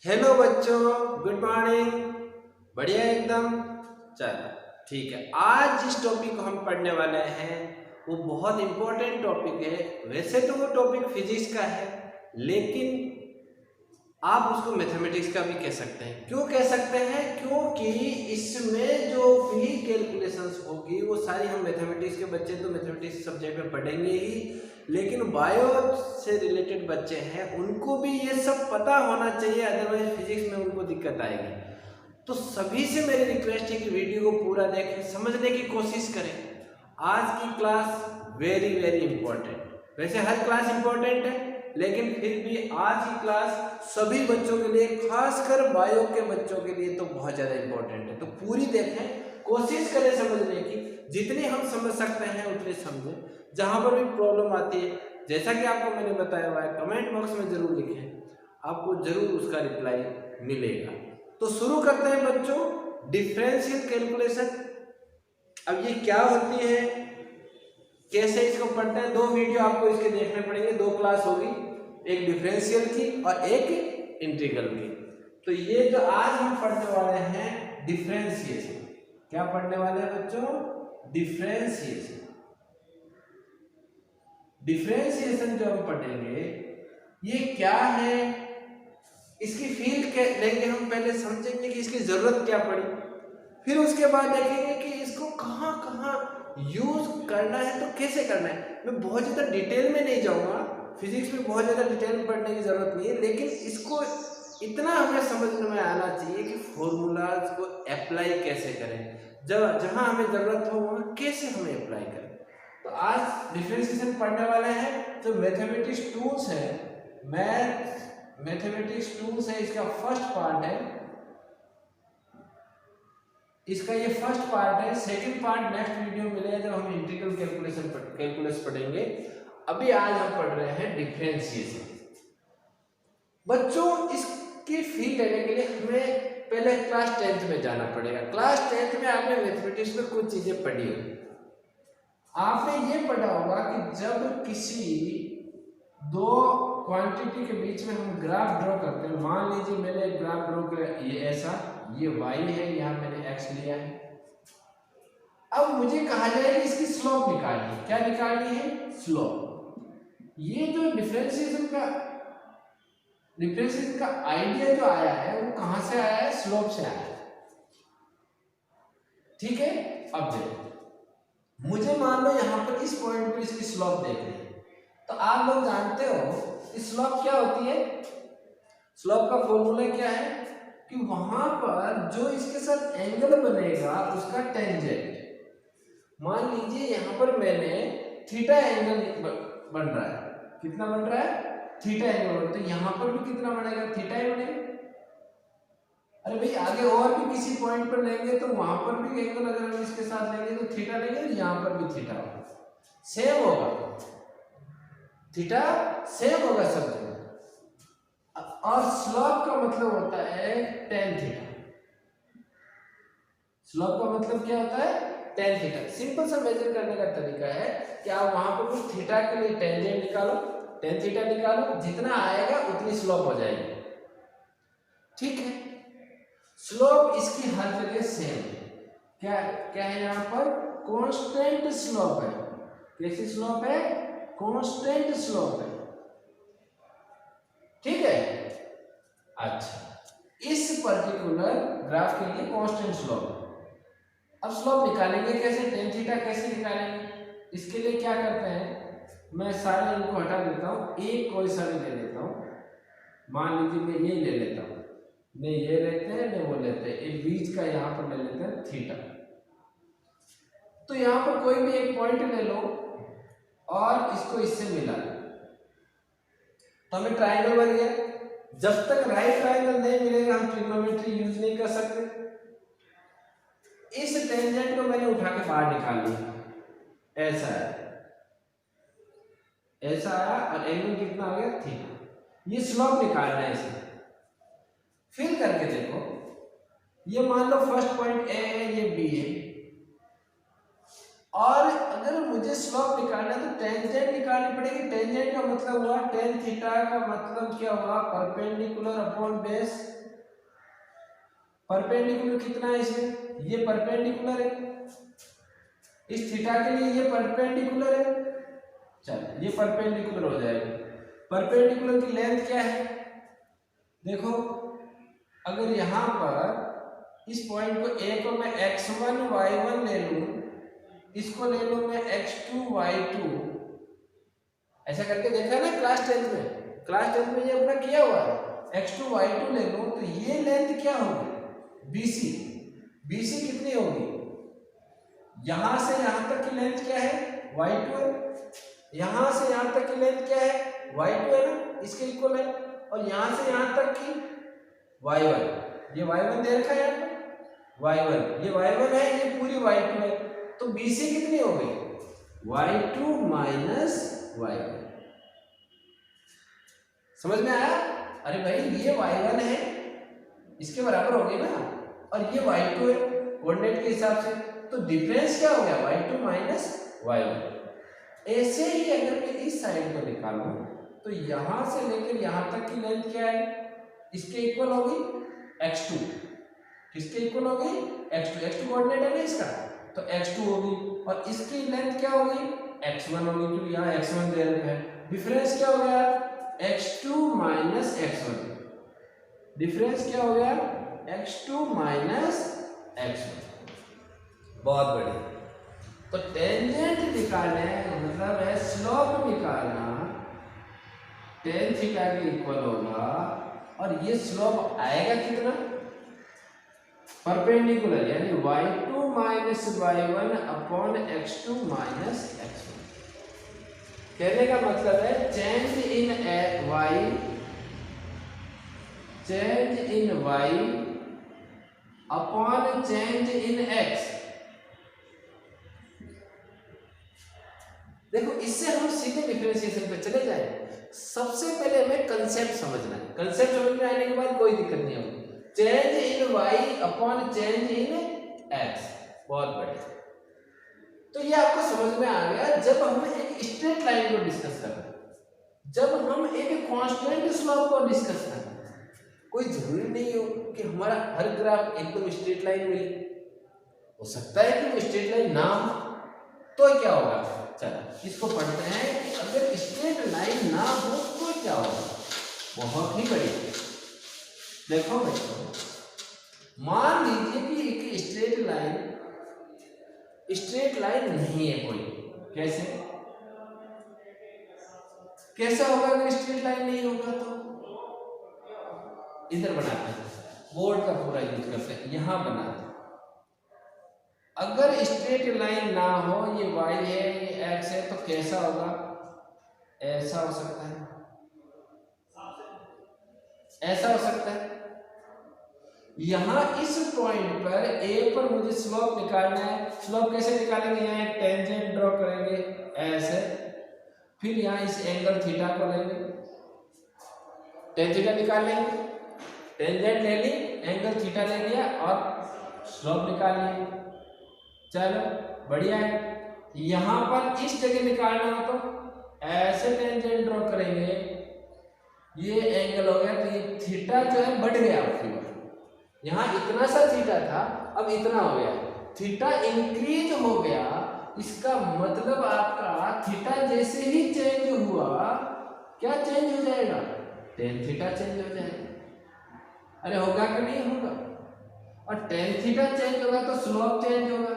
Hello बच्चों, good morning. बढ़िया एकदम। चलो ठीक है, आज जिस टॉपिक को हम पढ़ने वाले हैं वो बहुत इम्पोर्टेंट टॉपिक है। वैसे तो वो टॉपिक फिजिक्स का है, लेकिन आप उसको मैथमेटिक्स का भी कह सकते हैं। क्यों कह सकते हैं? क्योंकि इसमें जो भी कैलकुलेशंस होगी वो सारी हम मैथमेटिक्स के बच्चे तो मैथमेटिक्स सब्जेक्ट में पढ़ेंगे ही, लेकिन बायो से रिलेटेड बच्चे हैं उनको भी ये सब पता होना चाहिए, अदरवाइज फिजिक्स में उनको दिक्कत आएगी। तो सभी से मेरी रिक्वेस्ट है कि वीडियो को पूरा देखें, समझने की कोशिश करें। आज की क्लास वेरी वेरी इंपॉर्टेंट। वैसे हर क्लास इंपॉर्टेंट है, लेकिन फिर भी आज की क्लास सभी बच्चों के लिए, खासकर बायो के बच्चों के लिए तो बहुत ज़्यादा इंपॉर्टेंट है। तो पूरी देखें, कोशिश करें समझने की। जितनी हम समझ सकते हैं उतनी समझें। जहाँ पर भी प्रॉब्लम आती है, जैसा कि आपको मैंने बताया हुआ है, कमेंट बॉक्स में जरूर लिखें, आपको जरूर उसका रिप्लाई मिलेगा। तो शुरू करते हैं बच्चों, डिफरेंशियल कैलकुलेशन। अब ये क्या होती है, कैसे इसको पढ़ते हैं, दो वीडियो आपको इसके देखने पड़ेंगे, दो क्लास होगी, एक डिफरेंशियल की और एक इंटीग्रल की। तो ये जो आज हम पढ़ने वाले हैं डिफरेंशिएशन। क्या पढ़ने वाले हैं बच्चों? डिफरेंशिएशन। डिफरेंशिएशन जो हम पढ़ेंगे ये क्या है, इसकी फील्ड लेंगे हम, पहले समझेंगे कि इसकी जरूरत क्या पड़ी, फिर उसके बाद देखेंगे कि इसको कहाँ कहाँ यूज करना है, तो कैसे करना है। मैं बहुत ज़्यादा डिटेल में नहीं जाऊँगा, फिजिक्स में बहुत ज़्यादा डिटेल में पढ़ने की ज़रूरत नहीं है, लेकिन इसको इतना हमें समझ में आना चाहिए कि फॉर्मूलाज को अप्लाई कैसे करें, जब जहाँ हमें ज़रूरत हो वहाँ कैसे हमें अप्लाई करें। तो आज डिफरेंशिएशन पढ़ने वाले हैं। जो मैथमेटिक्स टूल्स है, मैथमेटिक्स टूल्स है, इसका फर्स्ट पार्ट है, इसका ये फर्स्ट पार्ट है। सेकंड पार्ट नेक्स्ट वीडियो मिलेगा जब हम इंटीग्रल कैलकुलस पढ़ेंगे। अभी आज हम पढ़ रहे हैं डिफरेंशिएशन। बच्चों, इसकी फील्ड लेने के लिए हमें पहले क्लास 10th में जाना पड़ेगा। क्लास 10th में आपने मैथमेटिक्स में कुछ चीजें पढ़ी होगी। आपने ये पढ़ा होगा कि जब किसी दो क्वांटिटी के बीच में हम ग्राफ ड्रॉ करते हैं, मान लीजिए मैंने एक ग्राफ ड्रॉ किया, ये ऐसा, ये y है, यहाँ मैंने x लिया है। अब मुझे कहा जाए कि इसकी स्लोप निकालनी है। क्या निकालनी है? स्लोप। ये जो डिफरेंशिएशन का आइडिया जो आया है वो कहां से आया है? स्लोप से आया है। ठीक है, अब देखो, मुझे मान लो यहां पर इस पॉइंट पे इसकी स्लोप देखनी है, तो आप लोग जानते हो स्लोप क्या होती है? स्लोप का फॉर्मूला क्या है कि वहां पर जो इसके साथ एंगल बनेगा उसका टेंजेंट। मान लीजिए यहां पर मैंने थीटा एंगल बन रहा है। कितना बन रहा है? थीटा एंगल बन रहा है। तो यहां पर भी कितना बनेगा? थीटा ही बनेगा। अरे भाई, आगे और भी किसी पॉइंट पर लेंगे तो वहां पर भी एंगल अगर हम इसके साथ लेंगे तो थीटा लेंगे, तो यहां पर भी थीटा होगा, सेम होगा, थीटा सेम होगा सब जगह। और स्लोप का मतलब होता है टेन थीटा। स्लोप का मतलब क्या होता है? Tan theta. सिंपल सा मेजर करने का तरीका है कि आप वहां पर कुछ थीटा के लिए टेंजेंट निकालो, टेन थीटा निकालो, जितना आएगा उतनी स्लोप हो जाएगी। ठीक है, स्लोप इसकी हर जगह सेम है। क्या क्या है यहाँ पर? कांस्टेंट स्लोप है। कैसी स्लोप है? कांस्टेंट स्लोप है। ठीक है, अच्छा, इस पर्टिकुलर ग्राफ के लिए कांस्टेंट स्लोप है। अब स्लोप निकालेंगे कैसे? टेन थीटा कैसे निकालेंगे? इसके लिए क्या करते हैं, मैं सारे इनको हटा देता हूँ, एक कोई सा भी ले लेता हूँ। मान लीजिए मैं ये ले लेता हूँ, नहीं ये लेते हैं, नहीं वो लेते हैं, एक बीच का यहाँ पर ले लेते हैं थीटा। तो यहाँ पर कोई भी एक पॉइंट ले लो और इसको इससे मिला लो, तो हमें ट्राइंगल बन गया। जब तक राइट ट्राइंगल नहीं मिलेगा हम ट्रिग्नोमेट्री यूज नहीं कर सकते। इस टेंजेंट को मैंने उठा के बाहर निकाल लिया, ऐसा है, ऐसा आया और एंगल कितना आ गया? थीटा। ये स्लोप निकालना है इसे। फिर करके देखो, ये मान लो फर्स्ट पॉइंट ए है, ये बी है, और अगर मुझे स्लोप निकालना है तो टेंजेंट निकालनी पड़ेगी। टेंजेंट का मतलब हुआ टेन थीटा का मतलब क्या हुआ, परपेंडिकुलर अपॉन बेस। परपेंडिकुलर कितना है इसमें, ये परपेंडिकुलर है, इस थीटा के लिए ये परपेंडिकुलर है। चल ये परपेंडिकुलर हो जाएगा। परपेंडिकुलर की लेंथ क्या है, देखो अगर यहाँ पर इस पॉइंट को ए को मैं x1 y1 ले लूं, इसको ले लूं मैं x2 y2, ऐसा करके देखा ना क्लास 10 में। क्लास 10 में ये अपना किया हुआ है। x2 y2 ले लूं तो ये लेंथ क्या होगी, BC। BC कितनी होगी, यहां से यहां तक की लेंथ क्या है, y2 है। यहां से यहां तक की लेंथ क्या है, y2 है ना, इसके इक्वल है। और यहां से यहां तक की y1, ये y1 दे रखा है यहाँ पर, y1 ये y1 है, ये पूरी y2 है। तो BC कितनी हो गई, y2 माइनस y1। समझ में आया, अरे भाई ये y1 है, इसके बराबर हो गई ना, और ये y2 है कोऑर्डिनेट के हिसाब से, तो डिफरेंस क्या हो गया, y2 माइनस y1। ऐसे ही अगर मैं इस साइड को निकालूं तो यहां से लेकर यहां तक की लेंथ क्या है, इसके इक्वल होगी x2, किसके इक्वल होगी, x2। x2 कोऑर्डिनेट है ना इसका, तो x2 होगी, और इसकी लेंथ क्या होगी, x1 होगी, क्योंकि यहाँ x1 दे रखा है। डिफरेंस क्या हो गया, x2 माइनस x1। डिफरेंस क्या हो गया, x2 माइनस x1। बहुत बढ़िया। तो टेंजेंट निकालने मतलब है स्लोप निकालना, टेन थीटा के इक्वल होगा, और ये स्लोप आएगा कितना, परपेंडिकुलर, यानी y2 minus y1 upon x2 minus x1। कहने का मतलब है change in y upon change in x। देखो इससे हम सीधे डिफरेंशिएशन पे चले जाए। सबसे पहले हमें कंसेप्ट समझना है, कंसेप्ट समझ में आने के बाद कोई दिक्कत नहीं होगी। Change in y upon change in x, बहुत बढ़िया। तो ये आपको समझ में आ गया जब हम एक स्ट्रेट लाइन को डिस्कस कर रहे हैं, जब हम एक कांस्टेंट स्लोप को डिस्कस कर रहे हैं। कोई जरूरी नहीं हो कि हमारा हर ग्राफ एकदम स्ट्रेट लाइन मिले, हो सकता है कि वो स्ट्रेट लाइन ना हो, तो क्या होगा, चलो इसको पढ़ते हैं कि अगर स्ट्रेट लाइन ना हो तो क्या होगा। बहुत ही बढ़िया, देखो बच्चों, मान लीजिए कि एक स्ट्रेट लाइन नहीं है कोई, कैसे होगा अगर स्ट्रेट लाइन नहीं होगा तो, इधर बनाते हैं, बोर्ड का पूरा यूज करते हैं, यहां बनाते हैं। अगर स्ट्रेट लाइन ना हो, ये y है, ये x है, तो कैसा होगा, ऐसा हो सकता है, ऐसा हो सकता है। यहां इस पॉइंट पर a पर मुझे स्लोप निकालना है। स्लोप कैसे निकालेंगे, यहाँ एक टेंजेंट ड्रॉ करेंगे ऐसे, फिर यहाँ इस एंगल थीटा को लेंगे, टेन थीटा निकाल लेंगे, टेंजेंट ले ली, एंगल थीटा ले लिया और स्लोप निकाल लिया। चलो बढ़िया है। यहां पर इस जगह निकालना हो तो ऐसे टेंजेंट ड्रॉ करेंगे, ये एंगल हो गया, तो ये थीटा जो है बढ़ गया आपकी बार, यहाँ इतना सा थीटा था अब इतना हो गया, थीटा इंक्रीज हो गया। इसका मतलब आपका थीटा जैसे ही चेंज हुआ, क्या चेंज हो जाएगा, टेन थीटा चेंज हो जाएगा। अरे होगा कि नहीं होगा, और टेन थीटा चेंज होगा तो स्लोप चेंज होगा।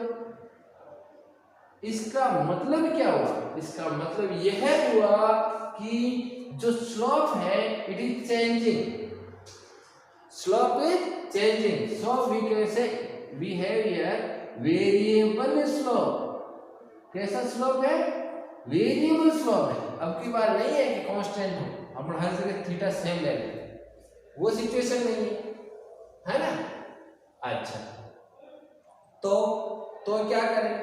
इसका मतलब क्या हुआ, इसका मतलब यह हुआ कि जो स्लोप है it is changing, slope is changing, so we can say we have here variable slope. कैसा स्लोप है, वेरिएबल स्लोप है। अब की बार नहीं है कि कांस्टेंट हो, अपन हर जगह थीटा सेम ले लें, वो सिचुएशन नहीं है ना। अच्छा तो क्या करें,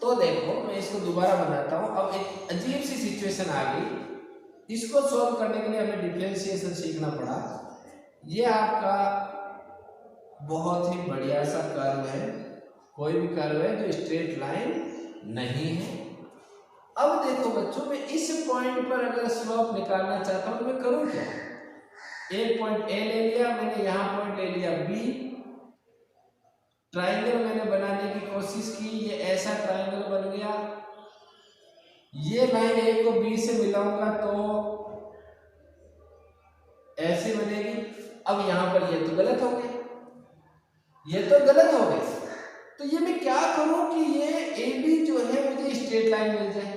तो देखो मैं इसको दोबारा बनाता हूं। अब एक अजीब सी सिचुएशन आ गई, इसको सॉल्व करने के लिए हमें डिफरेंशिएशन सीखना पड़ा। ये आपका बहुत ही बढ़िया सा कर्व है, कोई भी कर्व है जो स्ट्रेट लाइन नहीं है। अब देखो बच्चों, मैं इस पॉइंट पर अगर स्लोप निकालना चाहता हूं तो मैं करूं क्या? एक पॉइंट ए ले लिया मैंने, यहां पॉइंट ले लिया बी, ट्राइंगल मैंने बनाने की कोशिश की, ये ऐसा ट्राइंगल बन गया। ये लाइन ए को बी से मिलाऊंगा तो ऐसे बनेगी। अब यहां पर ये तो गलत हो गया, ये तो गलत हो गया। तो ये मैं क्या करूं कि ये ए बी जो है मुझे स्ट्रेट लाइन मिल जाए?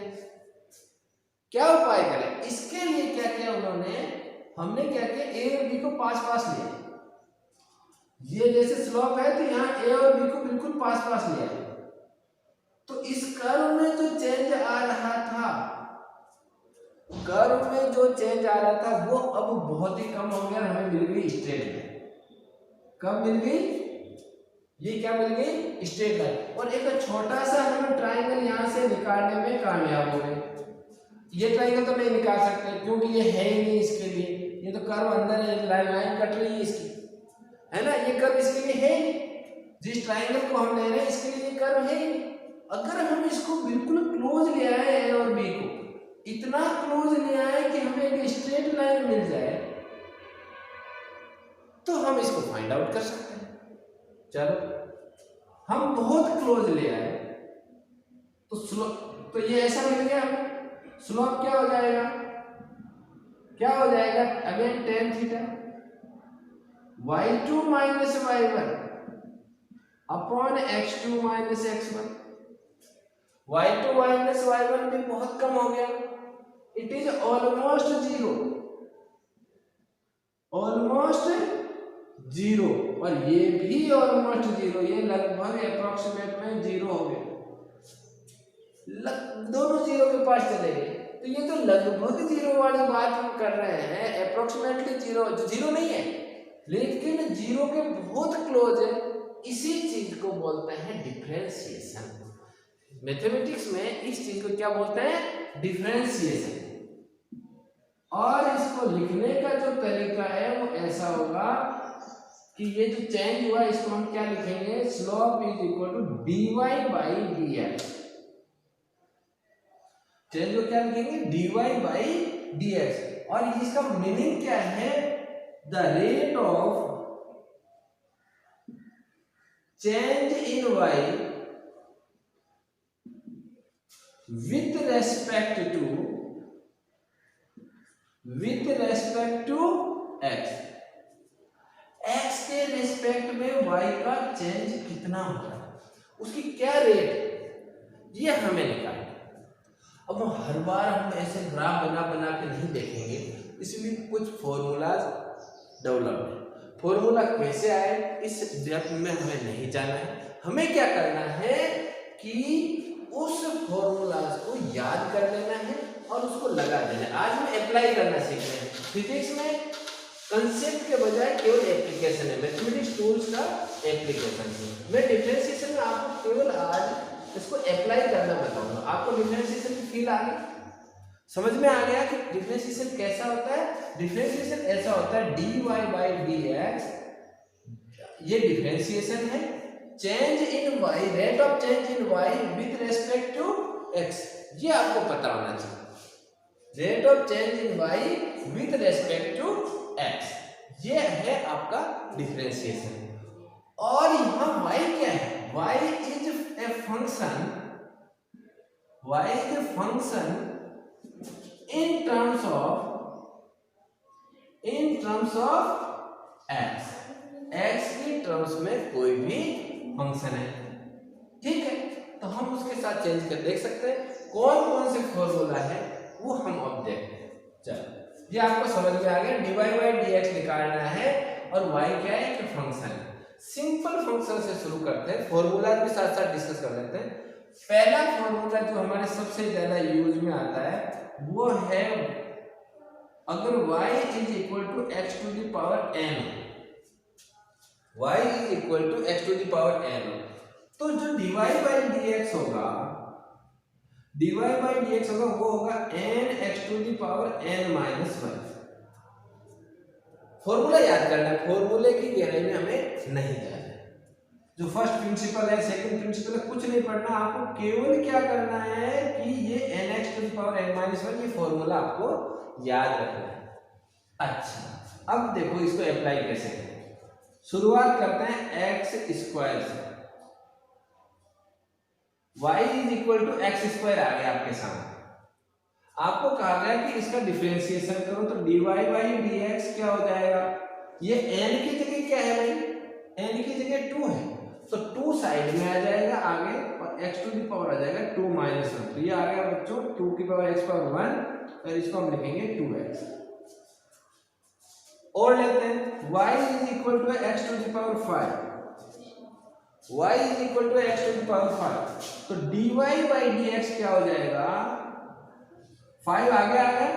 क्या उपाय करें? इसके लिए क्या किया उन्होंने, हमने क्या किया, ए और बी को पास पास लिया। ये जैसे स्लोप है तो यहाँ ए और बी को बिल्कुल पास पास लिया। तो इस कर्व में जो चेंज आ रहा था, कर्व में जो चेंज आ रहा था वो अब बहुत ही कम हो गया, हमें मिल गई स्ट्रेट लाइन। कब मिल गई? ये क्या मिल गई? Straight line. और एक छोटा सा हम ट्राइंगल यहाँ से निकालने में कामयाब हो गए। ये ट्राइंगल तो नहीं निकाल सकते क्योंकि ये है ही नहीं इसके लिए, ये तो कर्व अंदर है, लाइन कट रही है इसकी, है ना, ये कर्व इसके लिए है ही। जिस ट्राइंगल को हम ले रहे हैं इसके लिए ये कर्व है ही। अगर हम इसको बिल्कुल क्लोज ले आए ए और बी को, इतना क्लोज ले आए कि हमें एक स्ट्रेट लाइन मिल जाए, तो हम इसको फाइंड आउट कर सकते हैं। चलो, हम बहुत क्लोज ले आए तो स्लोप, तो ये ऐसा मिल गया हमें। स्लोप क्या हो जाएगा? क्या हो जाएगा? Again tan theta y2 minus y1 upon x2 minus x1। y2 minus y1 भी बहुत कम हो गया, it is almost zero, almost zero. और ये भी ऑलमोस्ट जीरो, ये लगभग अप्रोक्सीमेट में जीरो हो गए, दोनों जीरो के पास चले गए। तो ये तो लगभग जीरो वाली बात हम कर रहे हैं, अप्रोक्सीमेटली जीरो, जीरो नहीं है लेकिन जीरो के बहुत क्लोज है। इसी चीज को बोलते हैं डिफरेंशिएशन। मैथमेटिक्स में इस चीज को क्या बोलते हैं? डिफरेंशिएशन। और इसको लिखने का जो तरीका है वो ऐसा होगा कि ये जो चेंज हुआ इसको हम क्या लिखेंगे? Slope is equal to dy by dx। Change को क्या लिखेंगे? dy by dx। और इसका मीनिंग क्या है? The rate of change in y with respect to x। x के रेस्पेक्ट में y का चेंज कितना होगा, उसकी क्या रेट, ये हमें निकालना। अब हर बार हम ऐसे ग्राफ बना के नहीं देखेंगे, इसलिए कुछ फॉर्मूलाज डेवलप है। फॉर्मूला कैसे आए इस डेप्थ में हमें नहीं जाना है। हमें क्या करना है कि उस फॉर्मूलाज को याद कर लेना है और उसको लगा देना है। आज हम अप्लाई करना सीख रहे हैं। फिजिक्स में कंसेप्ट के बजाय केवल एप्लीकेशन है, मैथमेटिक्स टूल्स का एप्लीकेशन है। मैं डिफरेंशिएशन में आपको केवल आज इसको अप्लाई करना बताऊंगा। आपको डिफरेंशिएशन की फील आ गई, समझ में आ गया कि डिफरेंशिएशन कैसा होता है? डिफरेंशिएशन ऐसा होता है dy बाई dx, ये डिफरेंशिएशन है। Change in y, rate of change in y with respect to x, ये आपको पता होना चाहिए। Rate of change in y with respect to x, ये है आपका डिफरेंशिएशन। और यहाँ y क्या है? y is a function, y is a function in terms of x, x की टर्म्स में कोई भी फंक्शन है, ठीक है। तो हम उसके साथ चेंज कर देख सकते हैं। कौन कौन से फॉर्मूला है वो हम अब देखते हैं। चलो, ये आपको समझ में आ गया। dy बाई dx निकालना है और y क्या है? कि फंक्शन है। सिंपल फंक्शन से शुरू करते हैं, फॉर्मूला के साथ साथ डिस्कस कर लेते हैं। पहला फॉर्मूला जो हमारे सबसे ज्यादा यूज में आता है वो है, अगर y is equal to x to the power n, y is equal to x to the power n, तो जो dy बाई dx होगा, dy बाई dx होगा वो होगा n x to the power n minus 1। Formula याद करना है, फॉर्मूले की गहराई में हमें नहीं जाना है। जो फर्स्ट प्रिंसिपल है, सेकंड प्रिंसिपल है, कुछ नहीं पढ़ना आपको, केवल क्या करना है कि ये nx⁻n−1 ये फॉर्मूला आपको याद रखना है। अच्छा अब देखो इसको अप्लाई कैसे करें। शुरुआत करते हैं एक्स स्क्वायर से। y = x² आ गया आपके सामने। आपको कहा गया कि इसका डिफरेंशिएशन करो, तो dy/dx क्या हो जाएगा, ये n की जगह क्या है भाई, n की जगह 2 है, तो 2 साइड में आ जाएगा आगे और x⁻ आ जाएगा 2−1। तो ये आ गया बच्चों 2⁻x⁻1 और इसको हम लिखेंगे 2x। और लेते हैं y = x⁵, y = x⁵, तो dy/dx क्या हो जाएगा, 5 आगे आ गया,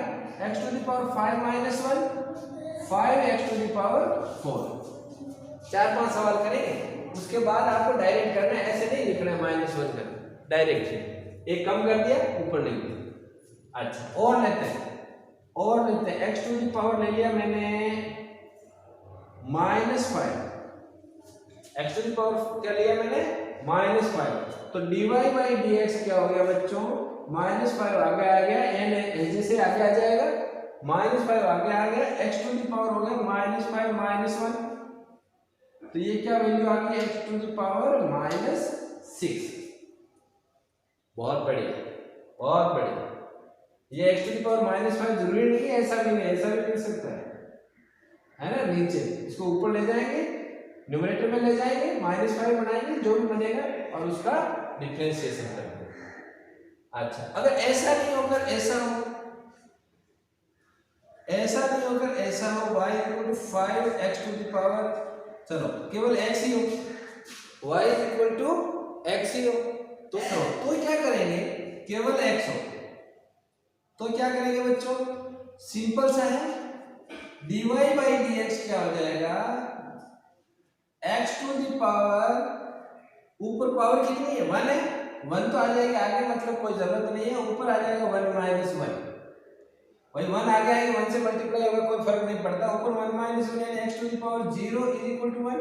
x⁵ -1 5x⁴। 4-5 सवाल करेंगे, उसके बाद आपको डायरेक्ट करना है, ऐसे नहीं लिखना है -1 कर, डायरेक्ट है, एक कम कर दिया ऊपर लिख दिया। अच्छा और लेते हैं x⁵ ले लिया मैंने -5, x⁵ क्या लिया मैंने -5, तो dy/dx क्या हो गया बच्चों, -5 आगे आ गया, n जैसे आगे आ जाएगा, -5 आगे आ गया, x⁵ हो गया -5 -1, तो ये क्या वैल्यू आ गई, x⁻⁻6। बहुत बढ़िया, बहुत बढ़िया। ये x⁻⁻5 जरूरी नहीं है, ऐसा भी नहीं, ऐसा भी लिख सकता है ना, नीचे इसको ऊपर ले जाएंगे, न्यूमरेटर में ले जाएंगे, -5 बनाएंगे, जो भी बनेगा और उसका डिफरेंशिएशन करेंगे। अच्छा अगर ऐसा नहीं होकर ऐसा हो, ऐसा नहीं होकर ऐसा हो, y = 5x⁻, चलो केवल x ही हो, y = x ही हो, तो क्या करेंगे, केवल x हो तो क्या करेंगे बच्चों, सिंपल सा है, dy/dx क्या हो जाएगा, x⁻, ऊपर पावर कितनी है, 1 है, 1 तो आ जाएगा आगे, मतलब कोई जरूरत नहीं है, ऊपर आ जाएगा 1 - 1, भाई 1 आ गया है, 1 से मल्टीप्लाई होगा, कोई फर्क नहीं पड़ता, ऊपर 1 - 1 यानी x⁻0 = 1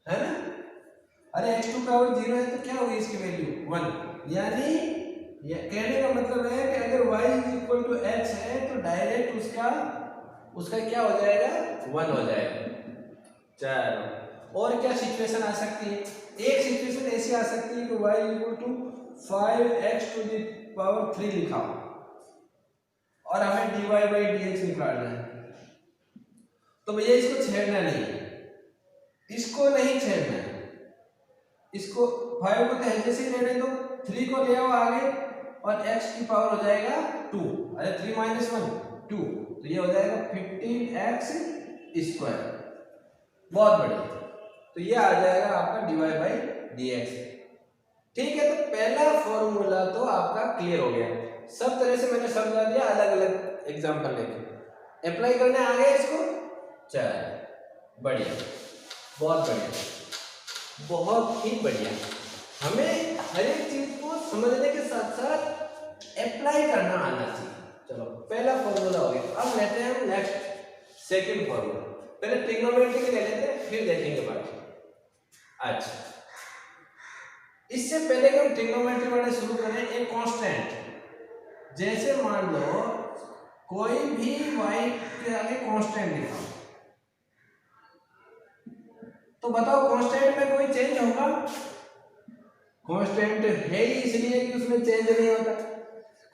है ना। अरे x⁻0 है तो क्या होगी इसकी वैल्यू 1, यानी ये कहने का मतलब है कि अगर y = x है तो डायरेक्ट उसका क्या हो जाएगा, 1 हो जाएगा। चलो और क्या सिचुएशन आ सकती है, एक सिचुएशन ऐसी आ सकती है कि y = 5x⁻³ लिखा हो और हमें dy/dx निकालना है, तो भैया इसको छेड़ना नहीं, इसको नहीं छेड़ना है, इसको 5 को तो जैसे ही लेने दो, 3 को ले आओ आगे और x की पावर हो जाएगा 2, अरे 3 - 1 2, तो ये हो जाएगा 15x²। बहुत बढ़िया, तो ये आ जाएगा आपका dy/dx। ठीक है, तो पहला फॉर्मूला तो आपका क्लियर हो गया, सब तरह से मैंने समझा दिया, अलग अलग एग्जांपल लेके अप्लाई करने आ गया इसको। चलिए बढ़िया, बहुत बढ़िया, बहुत ही बढ़िया। हमें हर एक चीज को समझने के साथ साथ अप्लाई करना आना चाहिए। चलो पहला फॉर्मूला हो गया, अब लेते हैं हम नेक्स्ट सेकंड फॉर्मूला। पहले ट्रिग्नोमेट्री के ले लेते हैं, फिर देखेंगे बाकी। अच्छा, इससे पहले कि हम ट्रिग्नोमेट्री वाले शुरू करें, एक कांस्टेंट, जैसे मान लो कोई भी y के आगे कांस्टेंट लिखा, तो बताओ कांस्टेंट में कोई चेंज होगा? कांस्टेंट है ही इसलिए कि उसमें चेंज नहीं होता,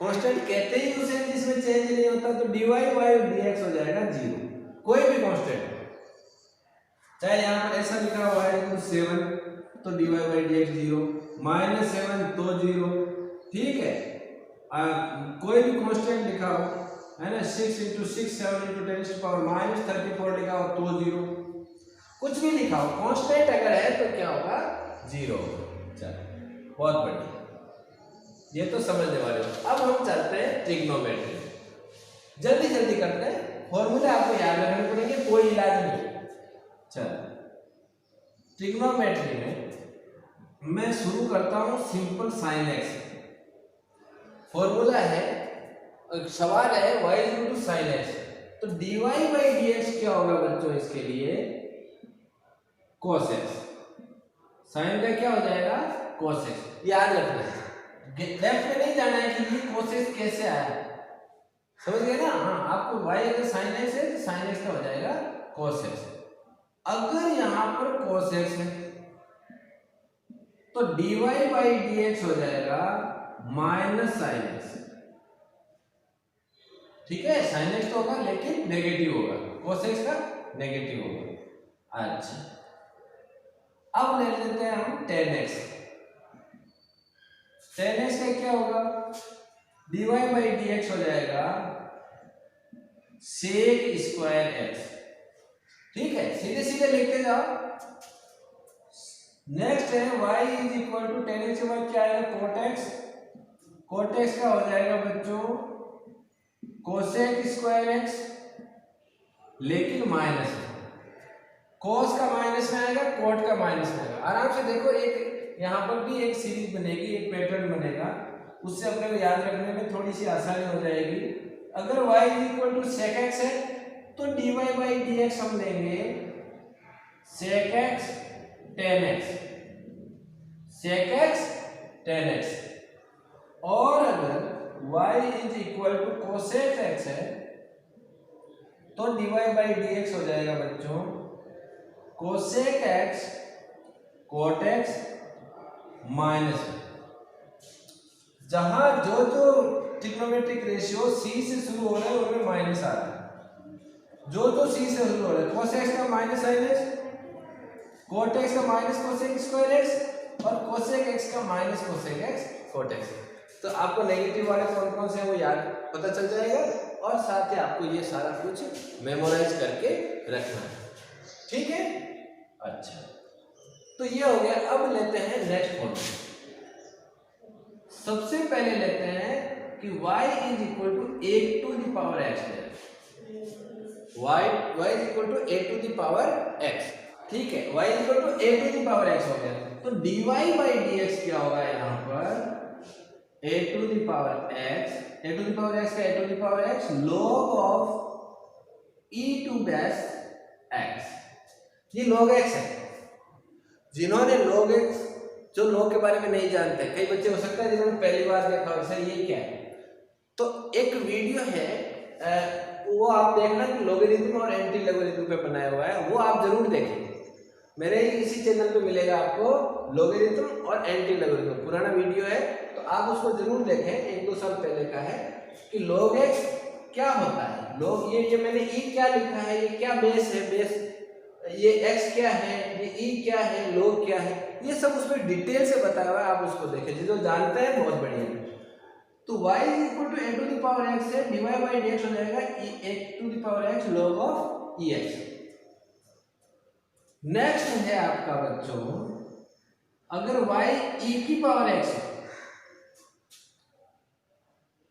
कांस्टेंट कहते ही उसे जिसमें चेंज नहीं होता, तो dy/dx हो जाएगा 0, कोई भी कांस्टेंट, चाहे यहाँ पर ऐसा लिखा हुआ है 7 तो dy/dx 0, -7 तो 0, ठीक है। कोई भी कांस्टेंट लिखा हो, है ना, 6 × 6 7 × 10⁻−34 लिखा हो तो 0, कुछ भी लिखा हो, कांस्टेंट अगर है तो क्या होगा, 0। चलो बहुत बढ़िया, ये तो समझने वाले हो। अब हम चलते हैं ट्रिग्नोमेट्री, जल्दी जल्दी करते हैं, फॉर्मूले आपको याद रखने पड़ेंगे, कोई इलाज नहीं। चलो ट्रिग्नोमेट्री में मैं शुरू करता हूं सिंपल sin x, फॉर्मूला है, सवाल है y = sin x, तो dy/dx क्या होगा बच्चों, इसके लिए cos x, साइन का क्या हो जाएगा cos x, याद रखना है, लेफ्ट में नहीं जाना है कि ये cos x कैसे आया, समझ गए ना। हाँ, आपको y अगर sin x है तो sin x का हो जाएगा cos x। अगर यहाँ पर cos x है तो dy by dx हो जाएगा माइनस sin x, ठीक है। sin x तो होगा लेकिन नेगेटिव होगा, cos x का नेगेटिव होगा। अच्छा, अब ले लेते हैं हम tan x। tan x का क्या होगा, dy by dx हो जाएगा sec स्क्वायर x, ठीक है, सीधे सीधे लिखते जाओ। नेक्स्ट है y is equal to tan x के बाद क्या आएगा cot x, cot x का हो जाएगा बच्चों cosec स्क्वायर x, लेकिन माइनस है, cos का माइनस में आएगा, cot का माइनस में आएगा। आराम से देखो, एक यहाँ पर भी एक सीरीज बनेगी, एक पैटर्न बनेगा, उससे अपने को याद रखने में थोड़ी सी आसानी हो जाएगी। अगर y is equal to sec x है तो dy by dx हम लेंगे sec x tan x, sec x tan x, और अगर y is equal to cosec x है तो dy by dx हो जाएगा बच्चों cosec x cot x minus, जहां जो जो ट्रिग्नोमेट्रिक रेशियो c से शुरू हो रहा है उनमें माइनस आ रहा है, जो जो c से शुरू हो रहा है, cos x का minus sin x, cot x का माइनस cosec स्क्वायर x और cosec x का minus cosec x cot x। तो आपको नेगेटिव वाले कौन कौन से हैं वो याद पता चल जाएगा, और साथ ही आपको ये सारा कुछ मेमोराइज करके रखना है, ठीक है। अच्छा, तो ये हो गया। अब लेते हैं नेक्स्ट फॉर्मूला। सबसे पहले लेते हैं कि y is equal to a to the power x है, y is equal to a to the power x, ठीक है, y is equal to a to the power x हो गया। तो dy by dx क्या होगा यहाँ पर a to the power x, a to the power x का a to the power x log of e to dash x, ये log x है। जिन्होंने log x, जो log के बारे में नहीं जानते, कई बच्चे हो सकता है जिन्होंने पहली बार देखा हो सर ये क्या है, तो एक वीडियो है वो आप देखना कि लोगरिथम और एंटी लोगरिथम पे बनाया हुआ है, वो आप जरूर देखें, मेरे इसी चैनल पे मिलेगा आपको लोगरिथम और एंटी लोगरिथम, पुराना वीडियो है, तो आप उसको जरूर देखें, 1-2 साल पहले का है कि log x क्या होता है। log ये मैंने e क्या लिखा है, ये क्या बेस है, बेस ये x क्या है, ये e क्या है, log क्या है, ये सब उसमें डिटेल से बताया हुआ है, आप उसको देखें, जो जानते हैं बहुत बढ़िया। तो y is equal to a to the power x है, dy by dx हो जाएगा a to the power x log of ex। Next है आपका बच्चों, अगर y e की पावर x है,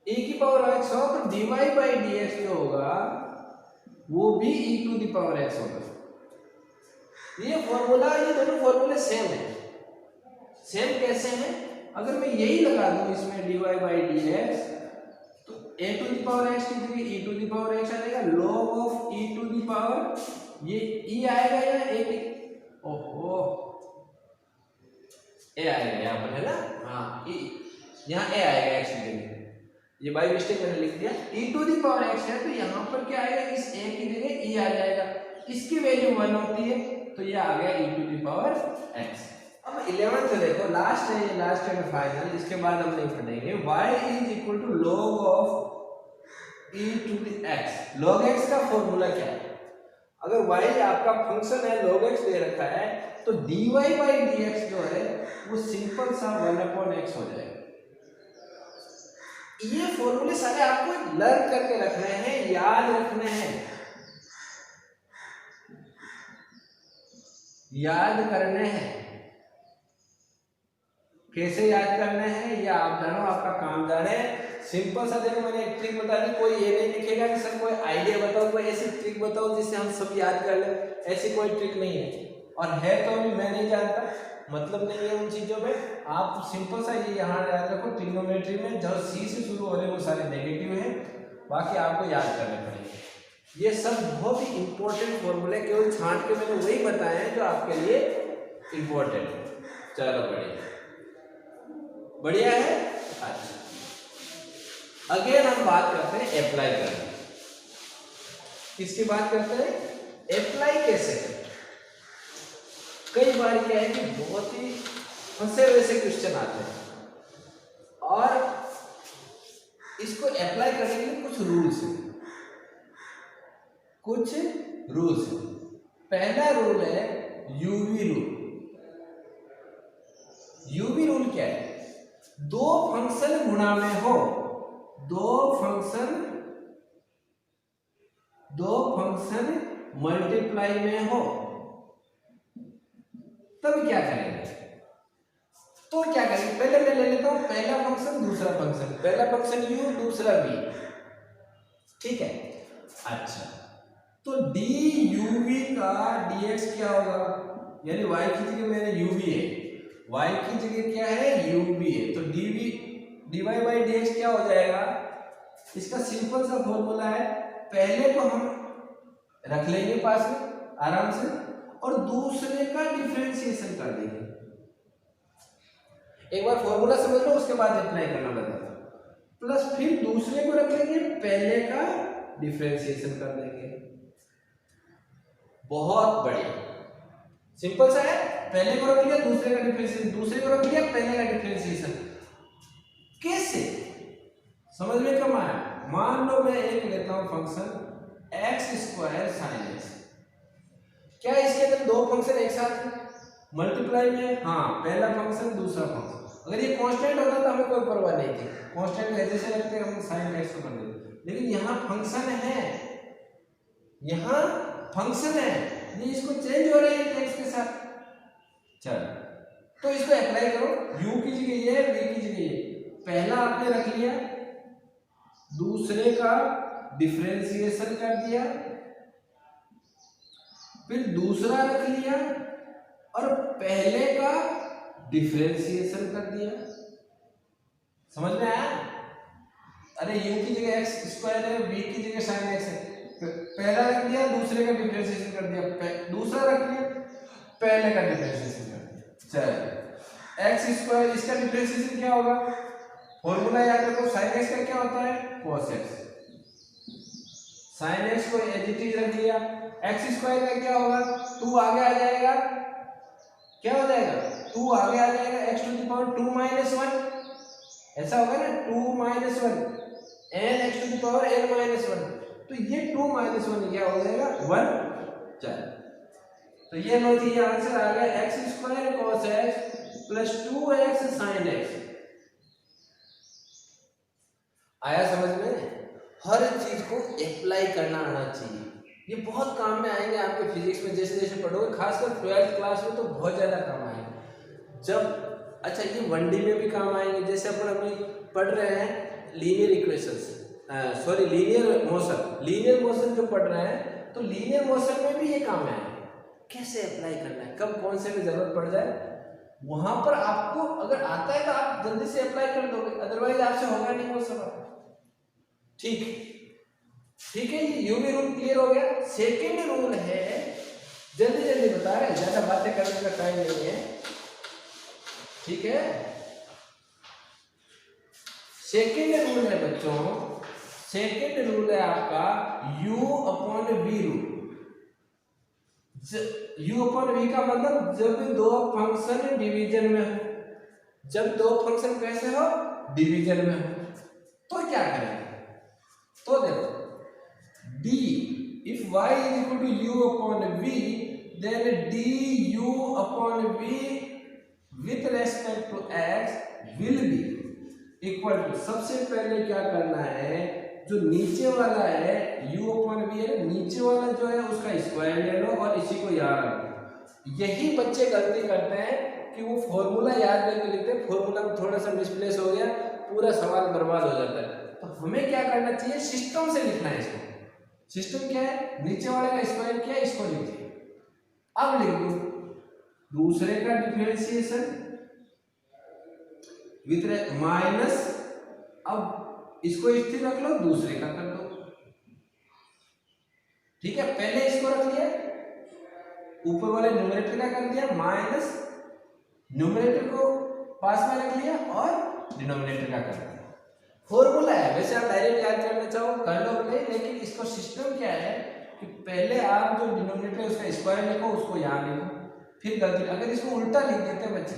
e की पावर x हो तो dy by dx जो होगा वो भी e to the power x होगा। ये फॉर्मूला, ये दोनों फॉर्मूले सेम है। सेम कैसे हैं, अगर मैं यही लगा दूं इसमें dy by dx तो a to the power x की जगह e to the power x आ जाएगा, log of e to the power, ये e आएगा या a की, ओहो a आएगा यहाँ पर, है ना, हाँ e, यहाँ a आएगा x की जगह, ये बाय मिस्टेक मैंने लिख दिया, e to the power x है तो यहाँ पर क्या आएगा, इस a की जगह e आ जाएगा, इसकी वैल्यू 1 होती है तो ये आ गया e to the power x। अब 11th देखो, लास्ट है ये, लास्ट है फाइनल, इसके बाद हम नहीं पढ़ेंगे। y is equal to log of e to the x, log x का फॉर्मूला क्या है, अगर y आपका फंक्शन है log x दे रखा है तो dy by dx जो है वो सिंपल सा 1/x हो जाएगा। ये फॉर्मूले सारे आपको लर्न करके रखने हैं, याद रखने हैं, याद करने हैं। कैसे याद करने हैं ये आप जानो, आपका काम जाने। सिंपल सा देखो, मैंने एक ट्रिक बता दी, कोई ये नहीं लिखेगा कि सर कोई आइडिया बताओ, कोई ऐसी ट्रिक बताओ जिससे हम सब याद कर ले, ऐसी कोई ट्रिक नहीं है, और है तो अभी मैं नहीं जानता, मतलब नहीं है उन चीजों में। आप सिंपल सा ये यहाँ याद रखो, ट्रिग्नोमेट्री में जो सी से शुरू हो रहे हैं वो सारे नेगेटिव हैं, बाकी आपको याद करने पड़ेंगे, ये सब बहुत ही इंपॉर्टेंट फॉर्मूले, केवल छांट के मैंने वही बताए हैं जो आपके लिए इंपॉर्टेंट है। चलो बढ़िया बढ़िया है। अच्छा, अगेन हम बात करते हैं अप्लाई करने। किसकी बात करते हैं? अप्लाई कैसे करें। कई बार क्या है कि बहुत ही फंसे वैसे क्वेश्चन आते हैं और इसको अप्लाई करने के लिए कुछ रूल्स हैं। कुछ रूल्स हैं। पहला रूल है यूवी रूल। यूवी रूल क्या है? दो फंक्शन गुणा में हो, दो फंक्शन मल्टीप्लाई में हो, तब क्या करेंगे? तो क्या करेंगे? पहले मैं ले लेता हूं पहला फंक्शन दूसरा फंक्शन, पहला फंक्शन u दूसरा v, ठीक है। अच्छा, तो डी यूवी का dx क्या होगा? यानी y की जगह मैंने uv है, y की जगह क्या है? uv है, तो dv dy बाई dx क्या हो जाएगा? इसका सिंपल सा फॉर्मूला है, पहले को हम रख लेंगे पास में आराम से और दूसरे का डिफरेंशिएशन कर देंगे। एक बार फॉर्मूला समझ लो, उसके बाद अप्लाई करना बताता हूं। प्लस फिर दूसरे को रख लेंगे, पहले का डिफरेंशिएशन कर देंगे। बहुत बढ़िया, सिंपल सा है। पहले को रख लिया, दूसरे का डिफरेंशिएशन, दूसरे को रख लिया, पहले का डिफरेंशिएशन। कैसे समझ में कम आया? मान लो मैं एक लेता हूं function x square sine x। क्या इसके अंदर दो फंक्शन एक साथ मल्टीप्लाई में? हाँ, पहला फंक्शन दूसरा फंक्शन। अगर ये कांस्टेंट होता तो हमें कोई परवाह नहीं थी, कांस्टेंट जैसे रखते हम साइन x को कर देते, लेकिन यहाँ फंक्शन है, यहाँ फंक्शन है, ये इसको चेंज हो रहे हैं x के साथ। चलो, तो इसको अप्लाई करो, u की जगह ये, v की जगह ये। पहला आपने रख लिया, दूसरे का डिफरेंशिएशन कर दिया, फिर दूसरा रख लिया और पहले का डिफरेंशिएशन कर दिया। समझ में आया? अरे u की जगह x स्क्वायर है, v की जगह साइन x है, पहला रख दिया, दूसरे का डिफरेंशिएशन कर दिया, दूसरा रख लिया, पहले का डिफरेंशिएशन कर दिया। चलो, x स्क्वायर, इसका डिफरेंशिएशन क्या होगा? फॉर्मूला याद रखो, साइन x का क्या होता है? cos x। साइन x को एज इट इज रख लिया, x स्क्वायर का क्या होगा? 2 आगे आ जाएगा, क्या हो जाएगा? 2 आगे आ जाएगा, x to the power 2 minus 1, ऐसा होगा ना, 2 minus 1 n x to the power n minus 1। तो ये 2 माइनस 1 क्या हो जाएगा? 1। चल, तो ये लो जी, आंसर आ गया x square cos x plus 2x sin x। आया समझ में? हर चीज को अप्लाई करना आना चाहिए, ये बहुत काम में आएंगे आपके फिजिक्स में जैसे जैसे पढ़ोगे, खासकर 12th क्लास में तो बहुत ज्यादा काम आएंगे। जब अच्छा, ये 1D में भी काम आएंगे, जैसे अपन अभी पढ़ रहे हैं linear equations, sorry linear motion जो पढ़ रहे हैं, तो लीनियर मोशन में भी ये काम आएंगे। कैसे अप्लाई करना है, कब कौन से में जरूरत पड़ जाए, वहां पर आपको अगर आता है तो आप जल्दी से अप्लाई कर दोगे, अदरवाइज आपसे होगा नहीं वो सब। ठीक है, ये यूवी रूल क्लियर हो गया। सेकेंड रूल है, जल्दी जल्दी बता रहे, ज्यादा बातें करने का टाइम नहीं है, ठीक है। सेकेंड रूल है बच्चों, सेकेंड रूल है आपका u upon v rule. u upon v का मतलब जब दो फंक्शन डिवीजन में हो, जब दो फंक्शन कैसे हो? डिवीजन में हो, तो क्या करेंगे? तो देखो, d if y is equal to u upon v, then du upon v with respect to x will be equal to, सबसे पहले क्या करना है, जो नीचे वाला है u upon v है, नीचे वाला जो है उसका स्क्वायर ले लो और इसी को याद रखो। यही बच्चे गलती करते हैं कि वो फॉर्मूला याद करके लिखते हैं, फॉर्मूला में थोड़ा सा मिसप्लेस हो गया, पूरा सवाल बर्बाद हो जाता है। तो हमें क्या करना चाहिए? सिस्टम से लिखना है इसको। सिस्टम क्या है? नीचे वाले का स्क्वायर क्या है, इसको लिखिए। अब लिख दो दूसरे का डिफरेंशिएशन विद माइनस, अब इसको स्थिर रख लो, दूसरे का कर दो, ठीक है, पहले इसको रख लिया, ऊपर वाले न्यूमरेटर का कर दिया माइनस, न्यूमरेटर को पास में रख लिया और डिनोमिनेटर का कर दिया। फॉर्मूला है, वैसे आप डायरेक्ट याद करना चाहो कर लो नहीं, लेकिन इसको सिस्टम क्या है कि पहले आप जो डिनोमिनेटर है उसका स्क्वायर लिखो, उसको यहाँ लिखो, फिर गलती अगर इसको उल्टा लिख देते हैं बच्चे,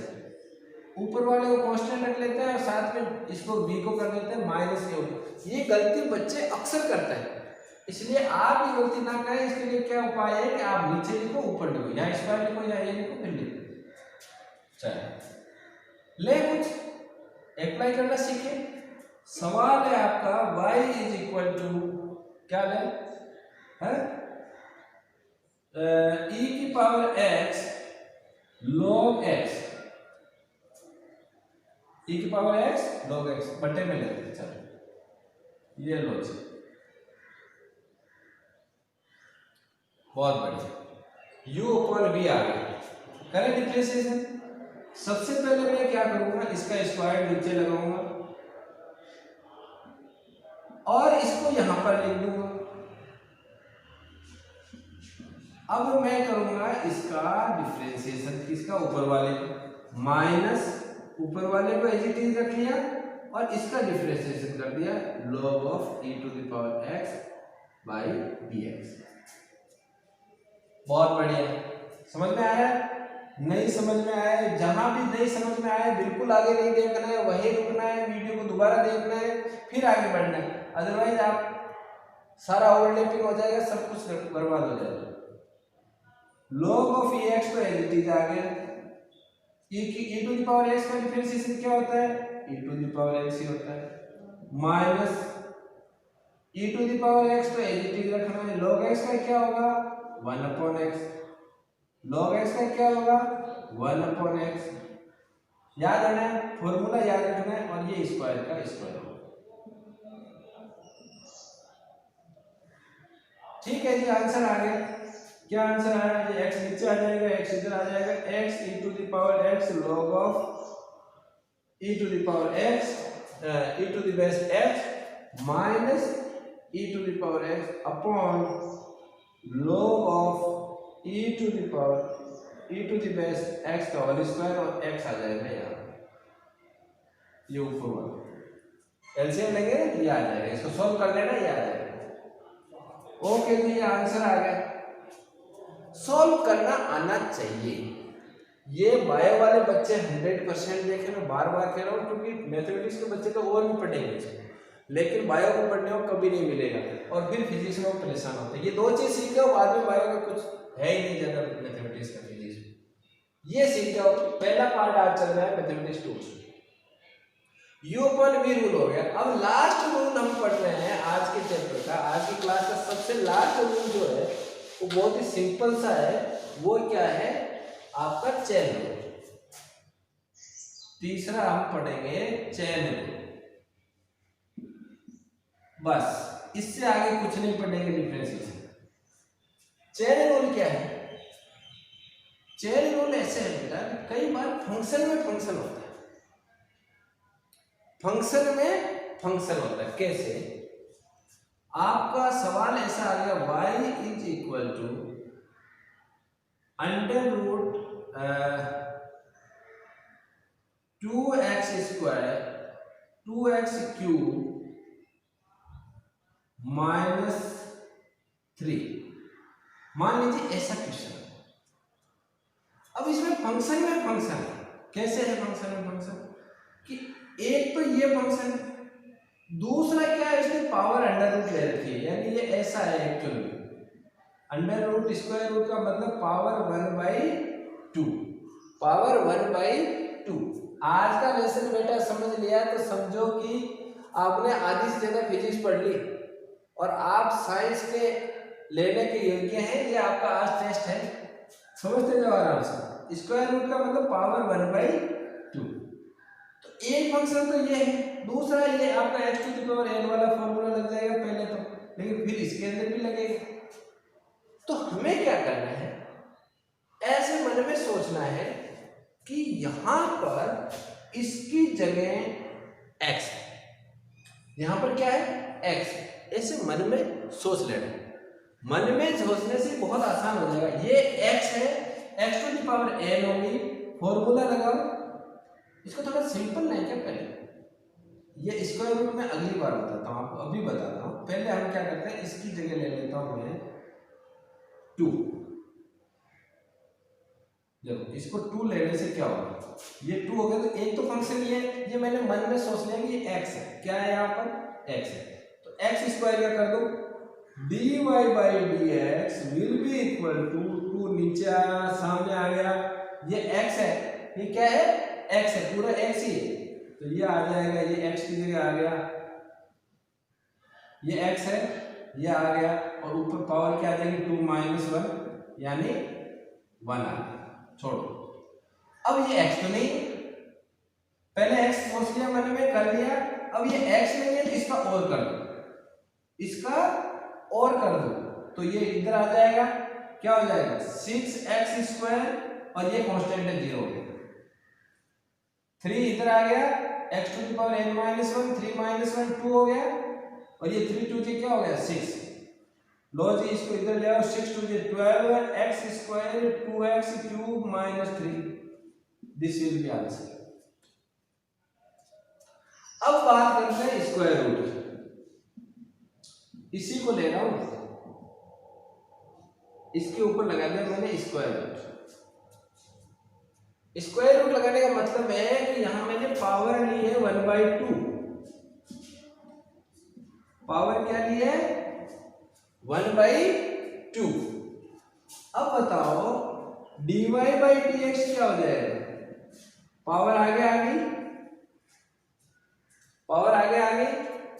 ऊपर वाले को कांस्टेंट रख लेते हैं और साथ में इसको b को कर देते हैं माइनस के, ये गलती बच्चे अक्सर करते हैं, इसलिए आप ये गलती ना करें। इसके लिए क्या उपाय है कि आप नीचे लिखो ऊपर लिखो, या स्क्वायर लिखो या ये लिखो फिर लिखो। चलिए ले कुछ अप्लाई करना सीखे। सवाल है आपका y इज इक्वल टू क्या ले है e की power x log x, e की पावर x log x बटे में लेते हैं। चलो ये लो जी, बहुत बढ़िया, u अपॉन v आ गया। करें डिफरेंशिएशन। सबसे पहले मैं क्या करूंगा, इसका स्क्वायर नीचे लगाऊंगा और इसको यहां पर लिख दूंगा। अब मैं करूंगा इसका डिफरेंशिएशन, किसका, ऊपर वाले माइनस, ऊपर वाले को एज इट इज रख लिया और इसका डिफरेंशिएशन कर दिया log of e to the power x by dx। बहुत बढ़िया, समझ में आया? नहीं समझ में आया, जहां भी नहीं समझ में आया बिल्कुल आगे नहीं देखना है, वहीं रुकना है, वीडियो को दोबारा देखना है फिर आगे बढ़ना है, अदरवाइज आप सारा ओवरलैपिंग हो जाएगा, सब कुछ बर्बाद हो जाएगा। log ऑफ ex तो एज इट इज आ गया, e to the power x का डिफरेंशिएशन क्या होता है, e to the power x ही होता है, minus e to the power x तो एज इट इज रखना है, log x का क्या होगा 1 अपॉन x, log x का क्या होगा 1 अपॉन x, याद रखना है, फॉर्मूला याद रखना है, और ये स्क्वायर का स्क्वायर होगा। ठीक है जी, आंसर आ गया। क्या आंसर आया, ये x नीचे आ जाएगा, x इधर आ जाएगा, x e to the power x log of e to the power x e to the base x minus e to the power x upon log of e to the power e to the base x का whole square, और x आ जाएगा यहाँ, ये ऊपर वाला LCM लेंगे ये आ जाएगा, इसको सॉल्व कर लेना, ये आ जाएगा। ओके जी, ये आंसर आ गया। सॉल्व करना आना चाहिए, ये बायो वाले बच्चे 100% देखे, मैं बार बार कह रहा हूँ, क्योंकि मैथमेटिक्स के बच्चे तो और भी पढ़ेंगे, लेकिन बायो को पढ़ने को कभी नहीं मिलेगा, और फिर फिजिक्स में परेशान होते हैं। ये दो चीज सीख जाओ, बाद में बायो का कुछ है ही नहीं ज्यादा मैथमेटिक्स का, फिजिक्स ये सीख जाओ। पहला पार्ट आज चल रहा है mathematics 2, u upon v rule हो गया। अब लास्ट रूल हम पढ़ रहे हैं आज के चैप्टर का, आज की क्लास का सबसे लास्ट रूल जो है वो बहुत ही सिंपल सा है, वो क्या है आपका चेन रूल। तीसरा हम पढ़ेंगे चेन रूल, बस इससे आगे कुछ नहीं पढ़ेंगे डिफरेंशिएशन। चेन रूल क्या है, चेन रूल ऐसे है बेटा, कई बार फंक्शन में फंक्शन होता है, फंक्शन में फंक्शन होता है। कैसे, आपका सवाल ऐसा आ गया y is equal to under root 2x square 2x cube minus 3, मान लीजिए ऐसा क्वेश्चन। अब इसमें फंक्शन में फंक्शन है, कैसे है फंक्शन में फंक्शन कि एक तो ये फंक्शन, दूसरा क्या है इसने पावर अंडर रूट ले रखी है, यानी ये ऐसा है actually, under root square root का मतलब पावर 1/2, पावर 1/2। आज का लेसन बेटा समझ लिया तो समझो कि आपने आधी से ज्यादा फिजिक्स पढ़ ली और आप साइंस के लेने के योग्य हैं। ये आपका आज टेस्ट है, समझते जाओ आराम से। स्क्वायर रूट का मतलब पावर 1/2। तो एक फंक्शन तो ये है, दूसरा ये आपका x to the power n वाला फॉर्मूला लग जाएगा पहले तो, लेकिन फिर इसके अंदर भी लगेगा। तो हमें क्या करना है, ऐसे मन में सोचना है कि यहां पर इसकी जगह x है, यहां पर क्या है x है, ऐसे मन में सोच लेना है। मन में सोचने से बहुत आसान हो जाएगा। ये x है, x to the power n होगी, फॉर्मूला लगाओ। इसको थोड़ा सिंपल नहीं क्या करें, ये स्क्वायर रूट में अगली बार बताता हूँ आपको, अभी बताता हूँ। पहले हम क्या करते हैं, इसकी जगह ले लेता हूँ मैं 2। देखो इसको 2 लेने से क्या होगा, ये 2 हो गया तो एक तो फंक्शन ये मैंने मन में सोच लिया कि ये x है। क्या है यहाँ पर, x है, तो x स्क्वायर क्या कर दो, dy by d x will be equal to 2 नीचे आया, सामने आ गया, ये x है, ये क्या है, x है, पूरा x ही है, तो ये आ जाएगा, ये x की जगह आ गया, ये x है, ये आ गया, और ऊपर पावर क्या आ जाएगी 2 माइनस 1 यानी 1 आ गया। छोड़ो, अब ये x तो नहीं है, पहले x सोच लिया मन में, कर लिया, अब ये x नहीं है तो इसका और कर दो, इसका और कर दो, तो ये इधर आ जाएगा, क्या हो जाएगा 6x स्क्वायर, और ये कांस्टेंट है 0 हो गया, 3 इधर आ गया, x to the power n minus 1, 3 minus 1 2 हो गया, और ये 3 2 क्या हो गया 6। लो जी इसको इधर ले आओ, 6 to 12 x square 2x cube minus 3, this will be answer. अब बात करते हैं स्क्वायर रूट की, इसी को ले रहा हूं, इसके ऊपर लगा दिया मैंने स्क्वायर रूट। स्क्वायर रूट लगाने का मतलब है कि यहां मैंने पावर ली है 1/2, पावर क्या ली है 1/2। अब बताओ dy बाई dx क्या हो जाएगा, पावर आगे आ गई, पावर आगे आ गई,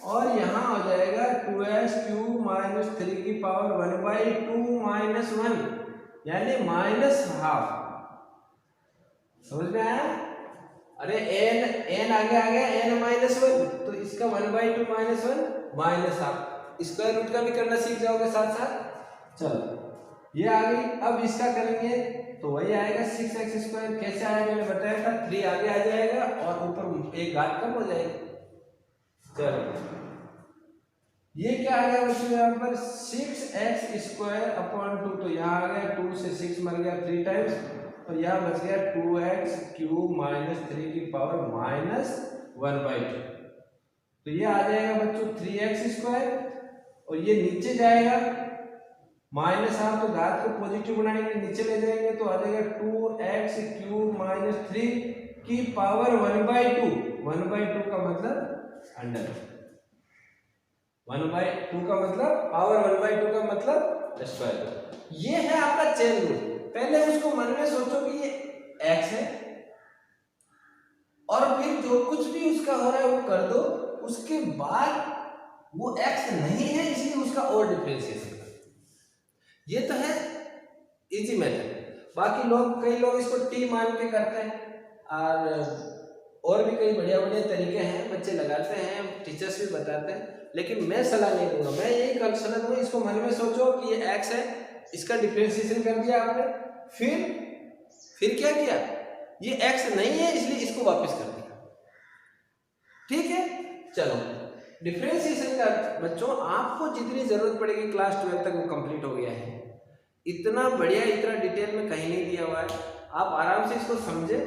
और यहां हो जाएगा 2x क्यूब माइनस 3 की पावर 1/2 माइनस 1 यानी माइनस हाफ। समझ में आया, अरे n आगे आ गया, n माइनस 1, तो इसका 1/2 minus 1 minus half. Square root का भी करना सीख जाओगे साथ साथ। चलो ये आ गई, अब इसका करेंगे तो वही आएगा 6x स्क्वायर। कैसे आएगा मैंने बताया था, 3 आगे आ जाएगा और ऊपर एक घात कम हो जाएगी। चलो ये क्या आ गया बच्चों यहाँ पर 6x स्क्वायर अपॉन 2, तो यहाँ आ गया 2 से 6 मर गया 3 टाइम्स, और यहाँ बच गया 2x क्यूब माइनस 3 की पावर माइनस 1/2, तो ये आ जाएगा बच्चों 3x स्क्वायर, और ये नीचे जाएगा माइनस हाफ, तो घात को पॉजिटिव बनाएंगे, नीचे ले जाएंगे तो आ जाएगा 2x क्यूब माइनस 3 की पावर 1/2। 1/2 का मतलब अंडर, 1/2 का मतलब पावर, 1/2 का मतलब स्क्वायर। ये है आपका चेन रूल। पहले उसको मन में सोचो कि ये x है, और फिर जो कुछ भी उसका हो रहा है वो कर दो, उसके बाद वो x नहीं है इसलिए उसका और डिफरेंशिएशन। ये तो है इजी मेथड। बाकी लोग, कई लोग इसको t मान के करते हैं, और भी कई बढ़िया बढ़िया तरीके हैं, बच्चे लगाते हैं, टीचर्स भी बताते हैं, लेकिन मैं सलाह नहीं दूंगा। मैं यही सलाह दूंगा, इसको मन में सोचो कि ये x है, इसका डिफरेंशिएशन कर दिया आपने, फिर क्या किया, ये x नहीं है इसलिए इसको वापस कर दिया। ठीक है, चलो डिफरेंशिएशन का बच्चों आपको जितनी जरूरत पड़ेगी क्लास 12 तक वो कंप्लीट हो गया है। इतना बढ़िया, इतना डिटेल में कहीं नहीं दिया हुआ है, आप आराम से इसको समझे।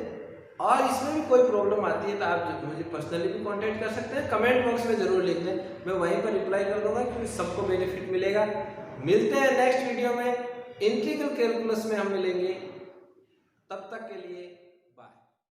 और इसमें भी कोई प्रॉब्लम आती है तो आप मुझे पर्सनली भी कांटेक्ट कर सकते हैं, कमेंट बॉक्स में जरूर लिख दें, मैं वहीं पर रिप्लाई कर दूंगा, क्योंकि सबको बेनिफिट मिलेगा। मिलते हैं नेक्स्ट वीडियो में, इंटीग्रल कैलकुलस में हम मिलेंगे, तब तक के लिए